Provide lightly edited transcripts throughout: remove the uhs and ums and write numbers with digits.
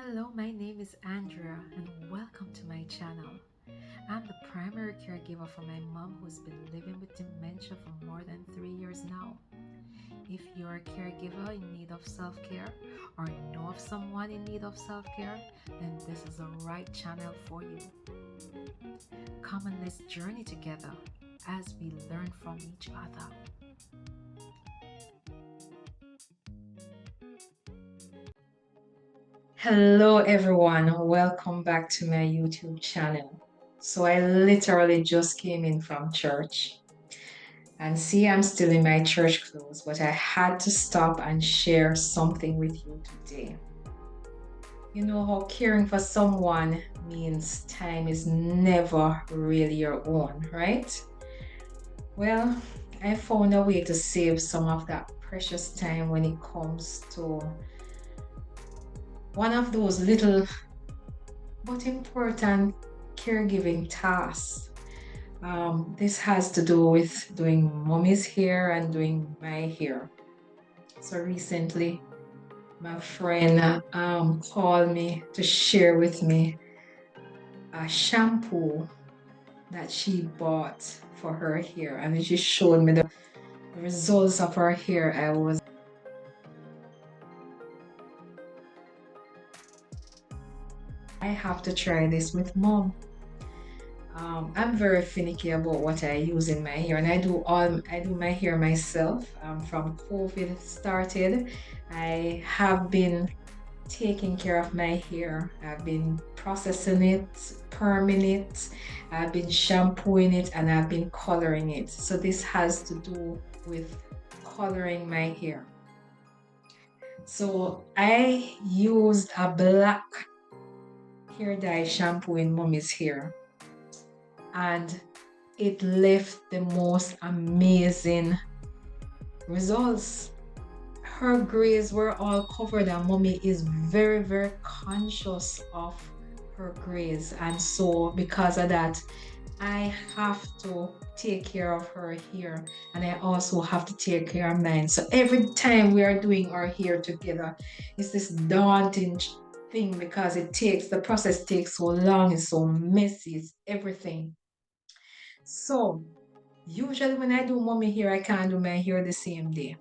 Hello, my name is Andrea and welcome to my channel. I'm the primary caregiver for my mom who's been living with dementia for more than 3 years now. If you're a caregiver in need of self-care or know of someone in need of self-care, then this is the right channel for you. Come on, let's journey together as we learn from each other. Hello everyone, welcome back to my YouTube channel. So I literally just came in from church and see I'm still in my church clothes, but I had to stop and share something with you today. You know how caring for someone means time is never really your own, right? Well, I found a way to save some of that precious time when it comes to one of those little but important caregiving tasks. This has to do with doing mommy's hair and doing my hair. So recently, my friend called me to share with me a shampoo that she bought for her hair, and when she showed me the results of her hair, I have to try this with mom. I'm very finicky about what I use in my hair, and I do my hair myself. From COVID started, I have been taking care of my hair. I've been processing it, perming it, I've been shampooing it, and I've been coloring it. So this has to do with coloring my hair. So I used a black hair dye shampoo in mommy's hair, and it left the most amazing results. Her grays were all covered, and mommy is very conscious of her grays, and so because of that I have to take care of her hair, and I also have to take care of mine. So every time we are doing our hair together, it's this daunting thing because the process takes so long, it's so messy, it's everything. So usually when I do mommy hair, I can't do my hair the same day.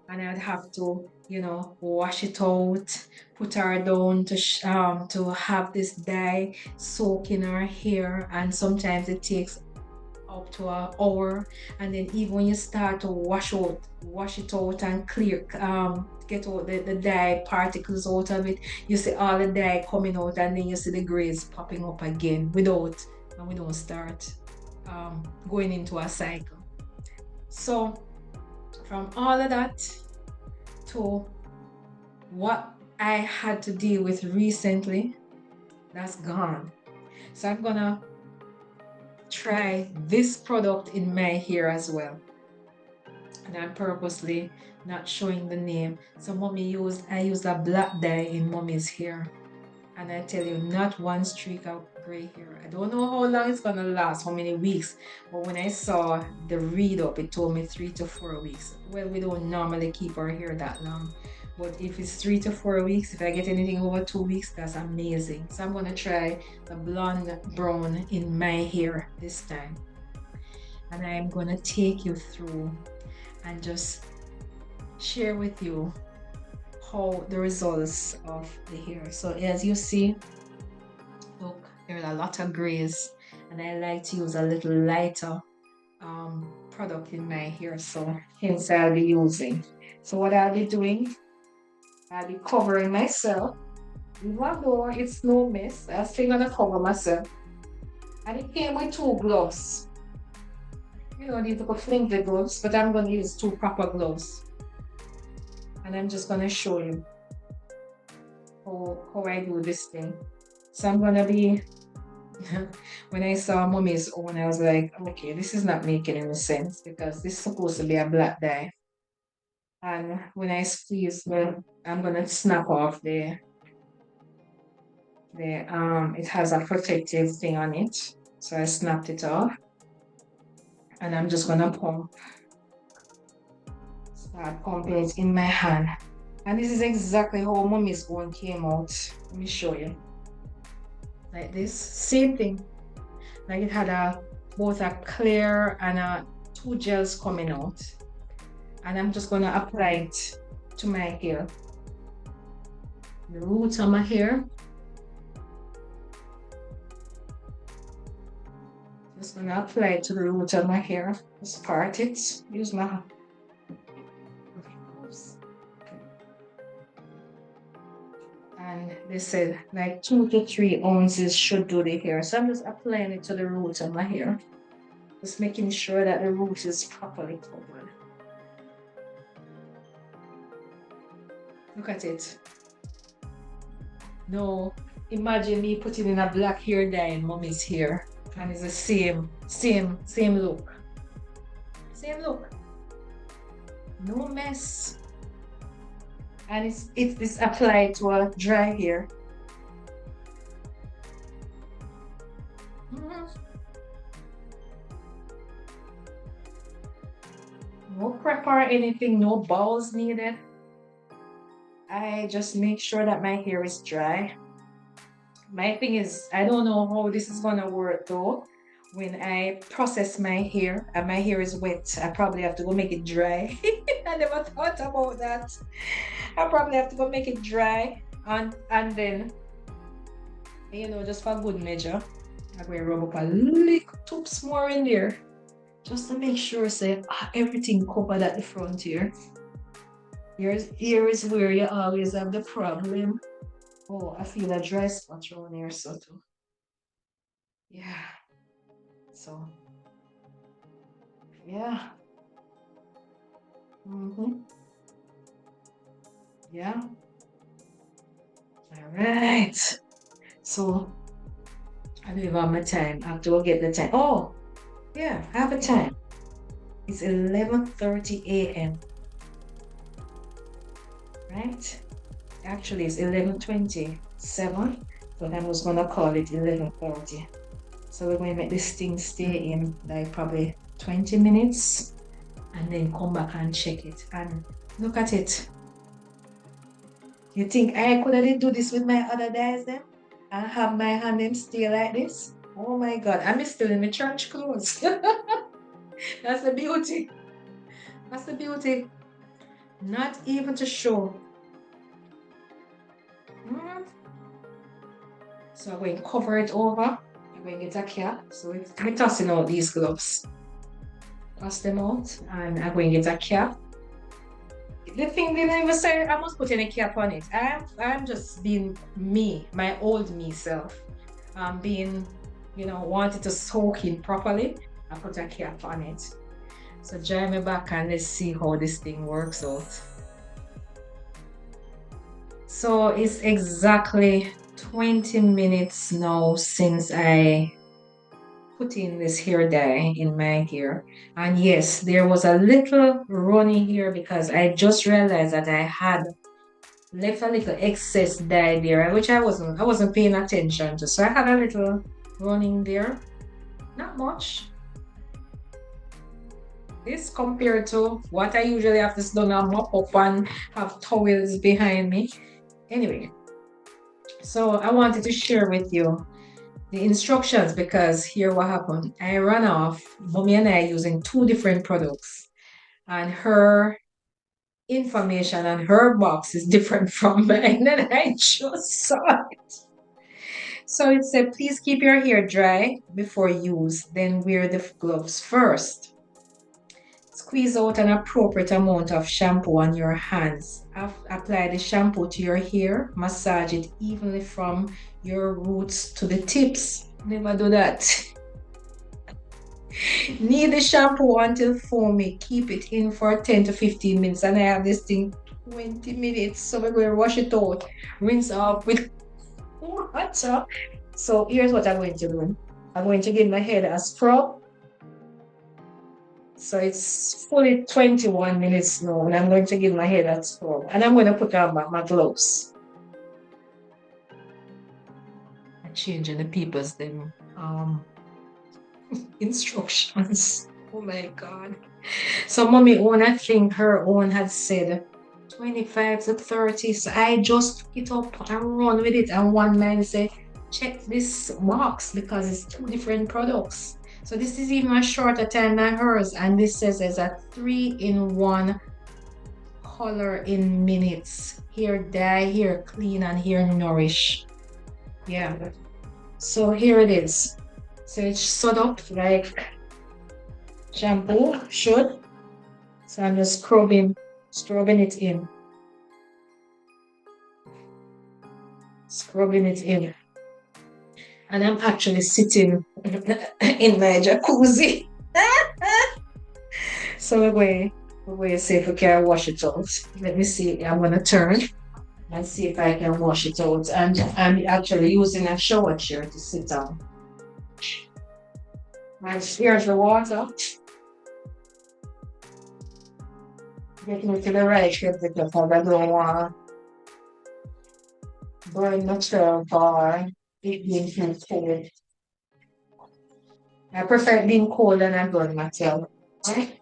And I'd have to, wash it out, put her down to have this dye soak in her hair. And sometimes it takes up to an hour. And then even when you start to wash it out and clear, get out the dye particles out of it, you see all the dye coming out, and then you see the grays popping up again and we don't start going into a cycle. So from all of that to what I had to deal with recently, that's gone. So I'm gonna try this product in my hair as well. And I'm purposely not showing the name. So I used a black dye in mommy's hair. And I tell you, not one streak of gray hair. I don't know how long it's gonna last, how many weeks. But when I saw the read up, it told me 3 to 4 weeks. Well, we don't normally keep our hair that long. But if it's 3 to 4 weeks, if I get anything over 2 weeks, that's amazing. So I'm gonna try the blonde brown in my hair this time. And I'm gonna take you through and just share with you how the results of the hair. So as you see, look, there are a lot of grays, and I like to use a little lighter product in my hair, so hence I'll be using. So what I'll be doing, I'll be covering myself. Even though it's no mess, I'm still gonna cover myself. And it came with 2 gloves. You don't need to put flimsy gloves, but I'm gonna use 2 proper gloves. And I'm just gonna show you how I do this thing. So I'm gonna be, when I saw mommy's own, I was like, okay, this is not making any sense because this is supposed to be a black dye. And when I squeeze, well, I'm gonna snap off it has a protective thing on it. So I snapped it off. And I'm just gonna start pumping it in my hand. And this is exactly how mommy's one came out. Let me show you. Like this, same thing. Like it had both a clear and a two gels coming out. And I'm just gonna apply it to my hair. The roots of my hair. Just gonna apply it to the root of my hair. Just part it. Use my and they said like 2 to 3 ounces should do the hair. So I'm just applying it to the roots of my hair. Just making sure that the root is properly covered. Look at it. No, imagine me putting in a black hair dye in mommy's hair. And it's the same look. Same look. No mess. And it's applied to a dry hair. No prep or anything, no balls needed. I just make sure that my hair is dry. My thing is, I don't know how this is gonna work though. When I process my hair and my hair is wet, I probably have to go make it dry. I never thought about that. I probably have to go make it dry and then, you know, just for good measure, I'm going to rub up a little toops more in there just to make sure say everything covered at the front here. Here is where you always have the problem. Oh, I feel a dry spot around here, so too. Yeah. So, yeah. Yeah. All right. So, I don't even have my time. I have to go get the time. Oh, yeah, I have a time. It's 11:30 a.m. Right? Actually, it's 11:27, but I was gonna call it 11:30. So we're going to make this thing stay in like probably 20 minutes and then come back and check it. And look at it. You think I could have do this with my other dyes then? And have my hand them stay like this? Oh my God, I'm still in my church clothes. That's the beauty. That's the beauty. Not even to show. So I'm going to cover it over. I'm going to get a cap. So we're tossing out these gloves. Toss them out. And I'm going to get a cap. The thing they never say I must put any cap on it. I'm just being me, my old me self. I'm being, you know, wanted to soak in properly. I put a cap on it. So dry me back and let's see how this thing works out. So it's exactly 20 minutes now since I put in this hair dye in my hair. And yes, there was a little runny here because I just realized that I had left a little excess dye there, which I wasn't paying attention to. So I had a little running there. Not much. This compared to what I usually have to do now, mop up and have towels behind me. Anyway, so I wanted to share with you the instructions because here what happened. I ran off, mommy and I using 2 different products, and her information on her box is different from mine, and I just saw it. So it said, please keep your hair dry before use, then wear the gloves first. Squeeze out an appropriate amount of shampoo on your hands. Apply the shampoo to your hair. Massage it evenly from your roots to the tips. Never do that. Knead the shampoo until foamy. Keep it in for 10 to 15 minutes. And I have this thing 20 minutes. So we're going to wash it out. Rinse off with water. So here's what I'm going to do. I'm going to give my head a scrub. So it's fully 21 minutes now, and I'm going to give my head a scrub. And I'm going to put on my gloves. I'm changing the people's them instructions. Oh my God. So mommy own, I think her own had said 25 to 30. So I just took it up and run with it. And one man said, check this box because it's two different products. So this is even a shorter time than hers. And this says there's a 3-in-1 color in minutes. Hair dye, hair clean, and hair nourish. Yeah. So here it is. So it's sewed up like shampoo should. So I'm just scrubbing it in. Scrubbing it in. And I'm actually sitting in my jacuzzi. So we're going to see if we can wash it out. Let me see. I'm going to turn and see if I can wash it out. And I'm actually using a shower chair to sit down. And here's the water. Getting it to the right here because I don't want to burn the chair or it being too cold. I prefer it being cold than I burn myself. Right?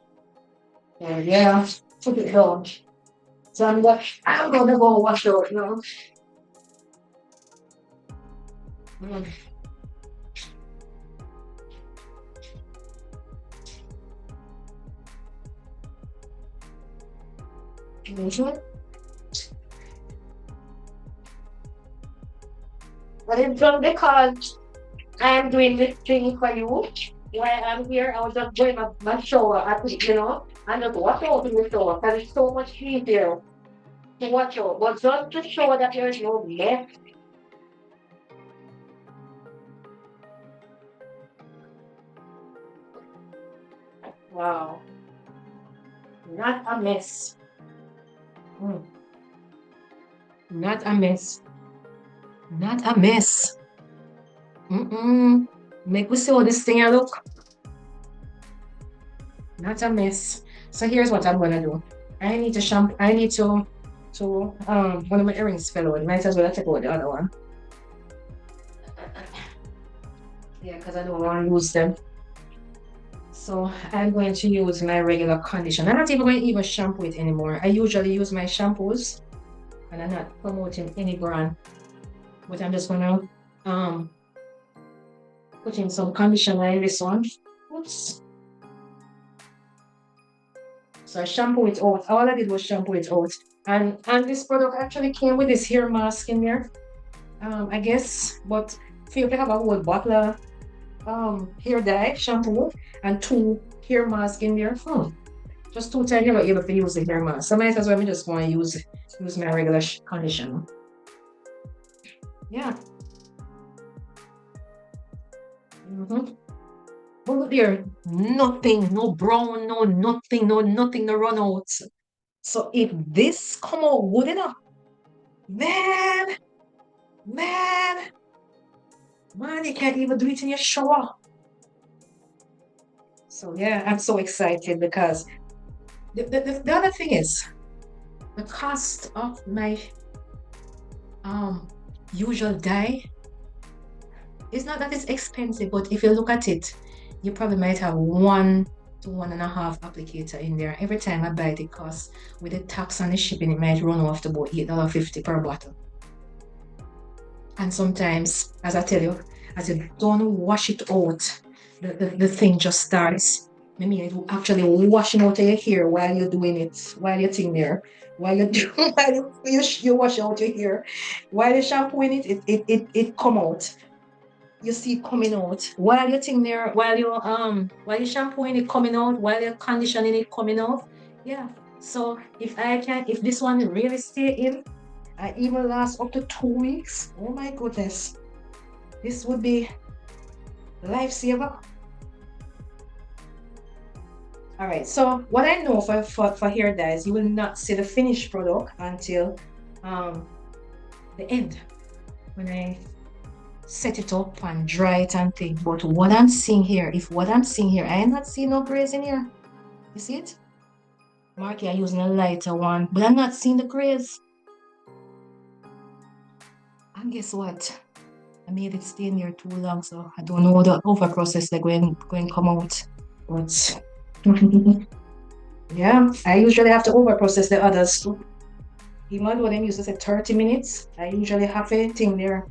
Yeah, put it down. So I'm gonna go wash out now. Mm. Mm-hmm. But it's done because I'm doing this thing for you. While I'm here, I was just doing my shower, and just wash out in the shower because it's so much easier to watch out. But just to show that there's no mess. Wow. Not a mess. Mm. Not a mess. Not a mess. Make me see how this thing look. Not a mess. So here's what I'm gonna do. I need to shampoo. I need to one of my earrings fell out. Might as well take out the other one. Yeah, because I don't want to lose them. So I'm going to use my regular conditioner. I'm not even going to even shampoo it anymore. I usually use my shampoos and I'm not promoting any brand. But I'm just gonna put in some conditioner in this one. Oops. So I shampoo it out. All I did was shampoo it out. And this product actually came with this hair mask in there. I guess, but feel to have a whole bottle of hair dye, shampoo, and 2 hair masks in there. Just 2 times you're not able to use the hair mask. So might as well I just want to use my regular conditioner. Yeah. But look there, nothing, no brown, no nothing, no run out. So if this come out good enough, man, you can't even do it in your shower. So yeah, I'm so excited because the other thing is the cost of my usual dye. It's not that it's expensive, but if you look at it, you probably might have 1 to 1.5 applicator in there. Every time I buy it, it costs, with the tax and the shipping, it might run off to about $8.50 per bottle. And sometimes, as I tell you, as you don't wash it out, the thing just starts. I mean, it will actually washing out of your hair while you're doing it, while you're sitting there, while you wash out your hair, while you're shampooing it come out. You see it coming out while you're sitting there, while you're shampooing it coming out, while you're conditioning it coming out. Yeah. So if this one really stay in, I even last up to 2 weeks. Oh my goodness, this would be lifesaver. All right. So what I know for hair dyes, you will not see the finished product until the end when I set it up and dry it and things. But what I'm seeing here, I am not seeing no grays in here. You see it? Marky, I'm using a lighter one, but I'm not seeing the grays. And guess what? I made it stay in here too long, so I don't know how the over process they're going to come out. But yeah, I usually have to over process the others too. Even though them used to say 30 minutes, I usually have a thing there.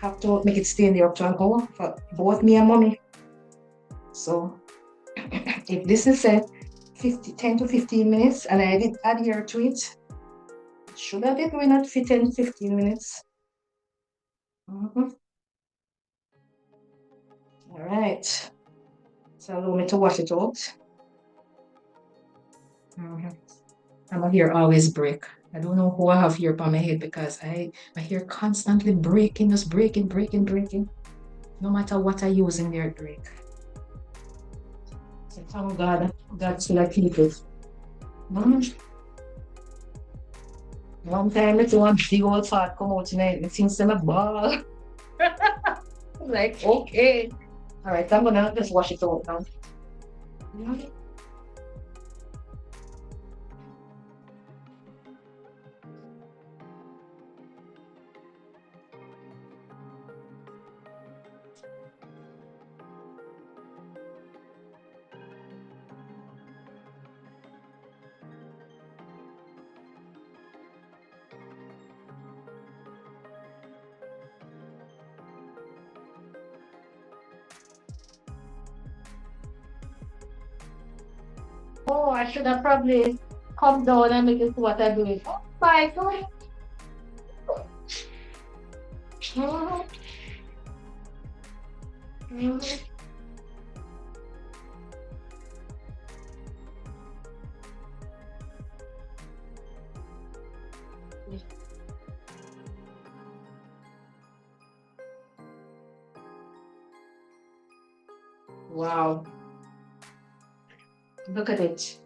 Have to make it stay in there up to an hour for both me and mommy. So if this is a 10 to 15 minutes and I did adhere to it, should have been doing it for 10 to 15 minutes. All right. So allow me to wash it out. My hair always break. I don't know who I have here on my head because my hair constantly breaking, just breaking. No matter what I use in there, it break. So thank God, God still keep it. One time it's one big old fat come out tonight. It seems to a ball. Like, okay. All right, I'm gonna just wash it out now. Oh, I should have probably come down and make it what I'm doing. Oh my God. Wow. Look at it.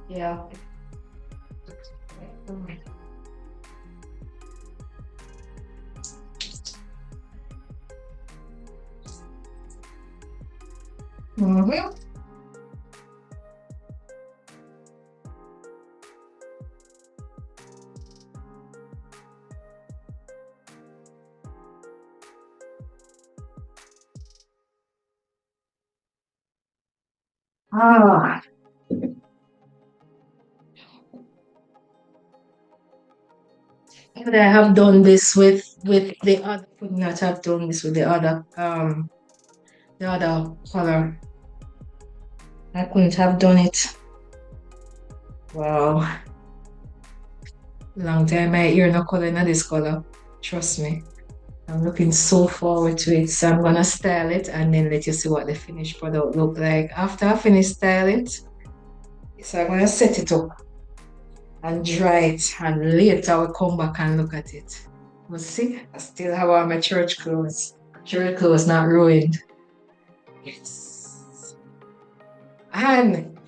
Yeah. Mm-hmm. Ah. Could I have done this with the other? Could not have done this with the other color. I couldn't have done it. Wow. Long time my ear no color in this color. Trust me. I'm looking so forward to it. So I'm gonna style it and then let you see what the finished product look like. After I finish styling it, so I'm gonna set it up and dry it and later I'll come back and look at it. We'll see. I still have all my church clothes. Church clothes not ruined. Yes. And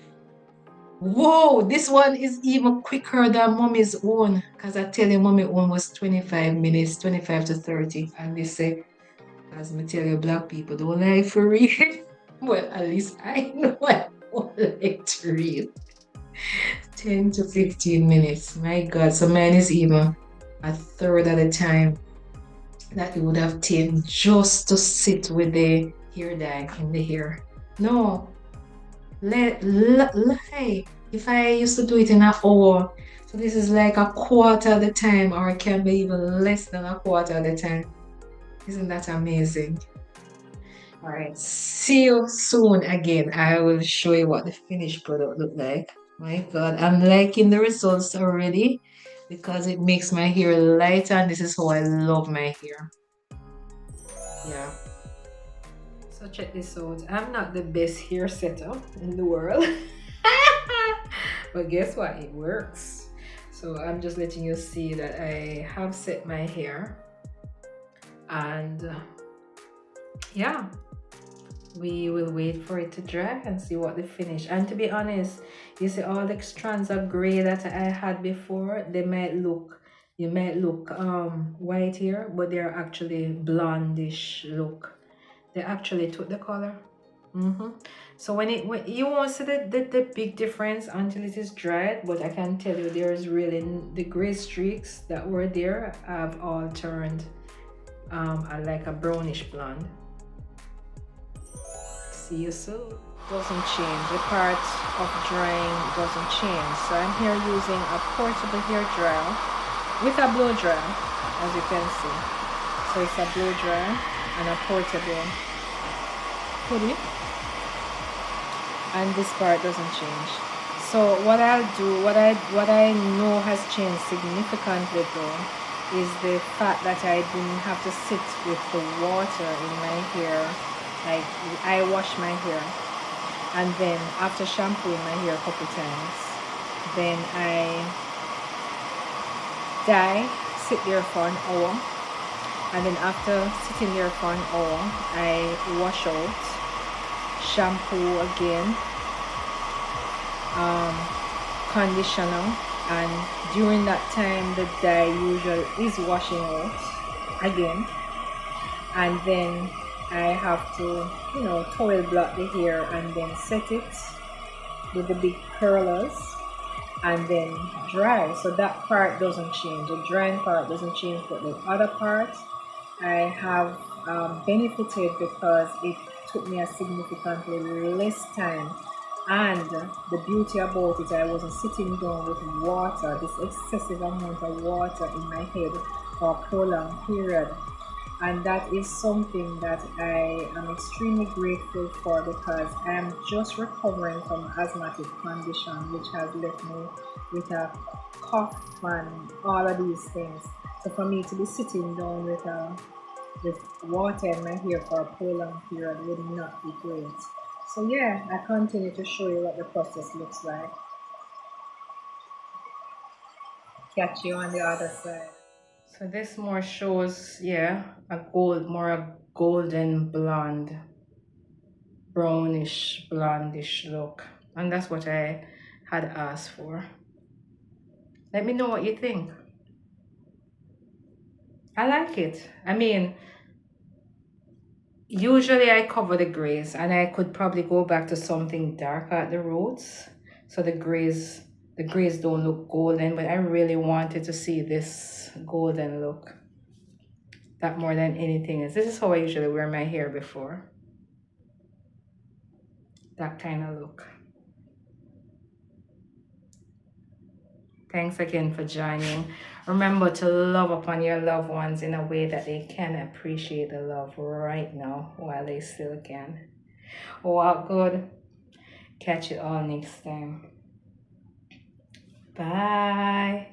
whoa, this one is even quicker than mommy's own. Because I tell you, mommy own was 25 minutes, 25 to 30. And they say, as me tell you, black people don't like to read. Well, at least I know I don't like to read. 10 to 15 minutes. My God. So mine is even a third of the time that it would have taken just to sit with the hair dye in the hair. No, lie. If I used to do it in an hour, so this is like a quarter of the time, or it can be even less than a quarter of the time. Isn't that amazing? All right, see you soon again. I will show you what the finished product look like. My God, I'm liking the results already because it makes my hair lighter and this is how I love my hair. Yeah. So check this out. I'm not the best hair setter in the world. But guess what? It works. So I'm just letting you see that I have set my hair. And yeah, we will wait for it to dry and see what the finish. And to be honest, you see all the strands of gray that I had before, they might look, you might look white here, but they're actually blondish look. They actually took the color. So when you won't see the big difference until it is dried, but I can tell you there's really the gray streaks that were there have all turned like a brownish blonde. See you soon. doesn't change. The part of drying doesn't change. So I'm here using a portable hair dryer with a blow dryer, as you can see. So it's a blow dryer and a portable hoodie, and this part doesn't change. So what I'll do, what I know has changed significantly though, is the fact that I didn't have to sit with the water in my hair. Like, I wash my hair, and then after shampooing my hair a couple times, then I sit there for an hour, and then after sitting there for an hour, I wash out, shampoo again, conditioner, and during that time the dye usually is washing out again, and then I have to, you know, towel block the hair and then set it with the big curlers and then dry. So that part doesn't change, the drying part doesn't change, but the other part I have benefited because it took me a significantly less time. And the beauty about it, I wasn't sitting down with water, this excessive amount of water in my head for a prolonged period. And that is something that I am extremely grateful for, because I am just recovering from asthmatic condition, which has left me with a cough and all of these things. So for me to be sitting down with water in my hair for a prolonged period would not be great. So yeah, I continue to show you what the process looks like. Catch you on the other side. So this more shows, yeah, more a golden blonde, brownish, blondish look. And that's what I had asked for. Let me know what you think. I like it. I mean, usually I cover the grays, and I could probably go back to something darker at the roots, so the grays don't look golden, but I really wanted to see this golden look. That more than anything else. This is how I usually wear my hair before. That kind of look. Thanks again for joining. Remember to love upon your loved ones in a way that they can appreciate the love right now while they still can. Walk good. Catch you all next time. Bye.